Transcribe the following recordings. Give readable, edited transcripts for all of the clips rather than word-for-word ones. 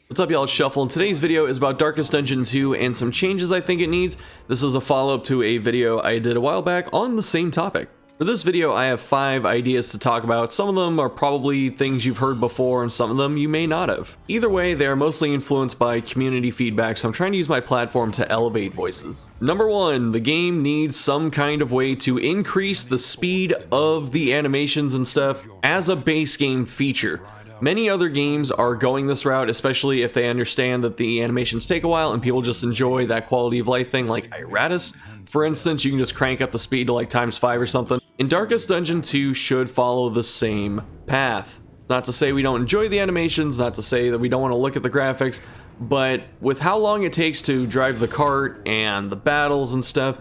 What's up, y'all? It's Shuffle, and today's video is about Darkest Dungeon 2 and some changes I think it needs. This is a follow-up to a video I did a while back on the same topic. For this video, I have 5 ideas to talk about. Some of them are probably things you've heard before, and some of them you may not have. Either way, they are mostly influenced by community feedback, so I'm trying to use my platform to elevate voices. Number 1, the game needs some kind of way to increase the speed of the animations and stuff as a base game feature. Many other games are going this route, especially if they understand that the animations take a while and people just enjoy that quality of life thing, like Iratus. For instance, you can just crank up the speed to like ×5 or something. And Darkest Dungeon 2 should follow the same path. Not to say we don't enjoy the animations, not to say that we don't want to look at the graphics, but with how long it takes to drive the cart and the battles and stuff,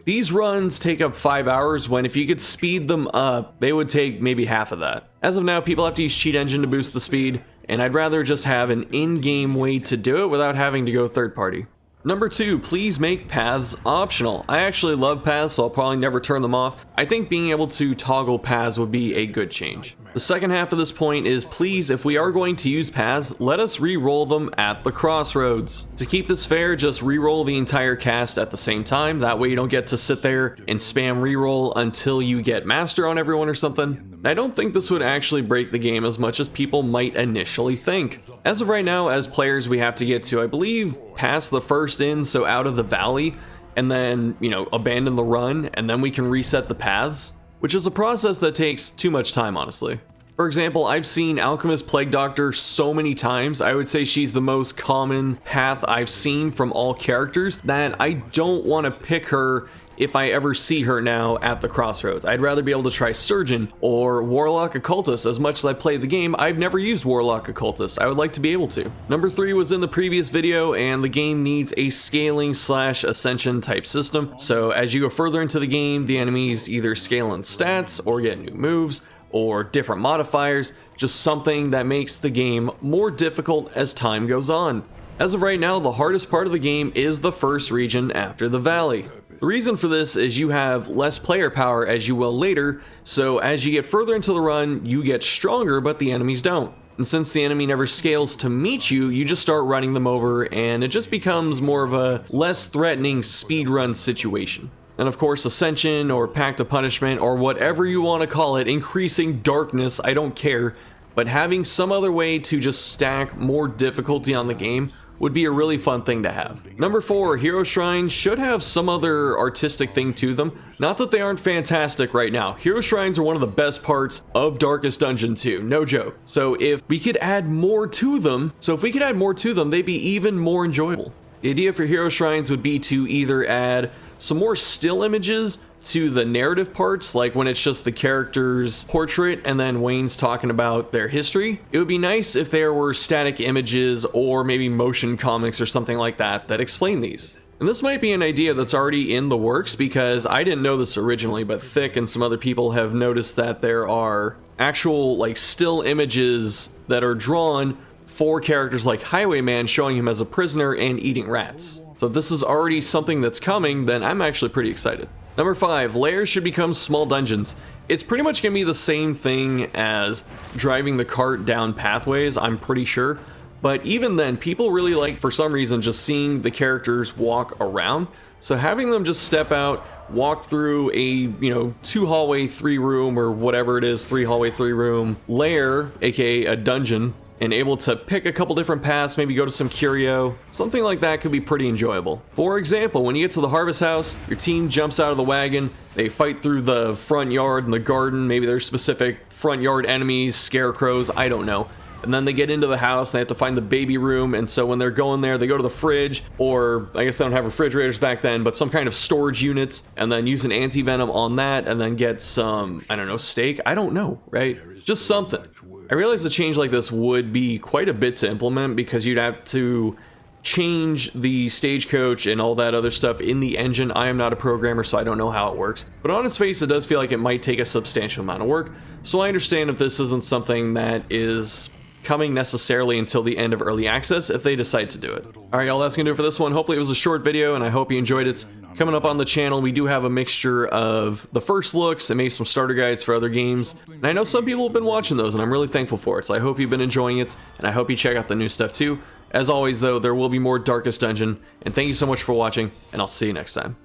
these runs take up 5 hours when if you could speed them up, they would take maybe half of that. As of now, people have to use Cheat Engine to boost the speed, and I'd rather just have an in-game way to do it without having to go third party. Number 2, please make paths optional. I actually love paths, so I'll probably never turn them off. I think being able to toggle paths would be a good change. The second half of this point is, please, if we are going to use paths, let us re-roll them at the crossroads. To keep this fair, just re-roll the entire cast at the same time. That way you don't get to sit there and spam re-roll until you get master on everyone or something. I don't think this would actually break the game as much as people might initially think. As of right now, as players, we have to get to, I believe, past the first inn, so out of the valley, and then, abandon the run, and then we can reset the paths, which is a process that takes too much time, honestly. For example, I've seen Alchemist Plague Doctor so many times. I would say she's the most common path I've seen from all characters that I don't want to pick her if I ever see her now at the crossroads. I'd rather be able to try Surgeon or Warlock Occultist. As much as I played the game, I've never used Warlock Occultist. I would like to be able to. Number 3 was in the previous video, and the game needs a scaling / ascension type system. So as you go further into the game, the enemies either scale in stats or get new moves or different modifiers, just something that makes the game more difficult as time goes on. As of right now, the hardest part of the game is the first region after the valley. The reason for this is you have less player power as you will later, so as you get further into the run, you get stronger, but the enemies don't. And since the enemy never scales to meet you, you just start running them over, and it just becomes more of a less threatening speedrun situation. And of course, Ascension or Pact of Punishment or whatever you want to call it, increasing darkness, I don't care, but having some other way to just stack more difficulty on the game would be a really fun thing to have. Number 4, Hero Shrines should have some other artistic thing to them. Not that they aren't fantastic right now. Hero Shrines are one of the best parts of Darkest Dungeon 2, no joke. So if we could add more to them, they'd be even more enjoyable. The idea for Hero Shrines would be to either add some more still images to the narrative parts, like when it's just the character's portrait and then Wayne's talking about their history. It would be nice if there were static images or maybe motion comics or something like that that explain these. And this might be an idea that's already in the works, because I didn't know this originally, but Thick and some other people have noticed that there are actual still images that are drawn for characters like Highwayman, showing him as a prisoner and eating rats. So if this is already something that's coming, then I'm actually pretty excited. Number 5, layers should become small dungeons. It's pretty much gonna be the same thing as driving the cart down pathways, I'm pretty sure. But even then, people really like, for some reason, just seeing the characters walk around. So having them just step out, walk through a, 2 hallway, 3 room, or whatever it is, 3 hallway, 3 room layer, aka a dungeon, and able to pick a couple different paths, maybe go to some curio, something like that could be pretty enjoyable. For example, when you get to the harvest house, your team jumps out of the wagon, they fight through the front yard and the garden, maybe there's specific front yard enemies, scarecrows, I don't know. And then they get into the house, they have to find the baby room, and so when they're going there, they go to the fridge, or I guess they don't have refrigerators back then, but some kind of storage units, and then use an anti-venom on that, and then get some, steak, I don't know, right? Just something. I realize a change like this would be quite a bit to implement, because you'd have to change the stagecoach and all that other stuff in the engine. I am not a programmer, so I don't know how it works. But on its face, it does feel like it might take a substantial amount of work, so I understand if this isn't something that is coming necessarily until the end of early access if they decide to do it. Alright, y'all, that's gonna do it for this one. Hopefully it was a short video, and I hope you enjoyed it. Coming up on the channel, we do have a mixture of the first looks and maybe some starter guides for other games. And I know some people have been watching those, and I'm really thankful for it. So I hope you've been enjoying it, and I hope you check out the new stuff too. As always though, there will be more Darkest Dungeon, and thank you so much for watching, and I'll see you next time.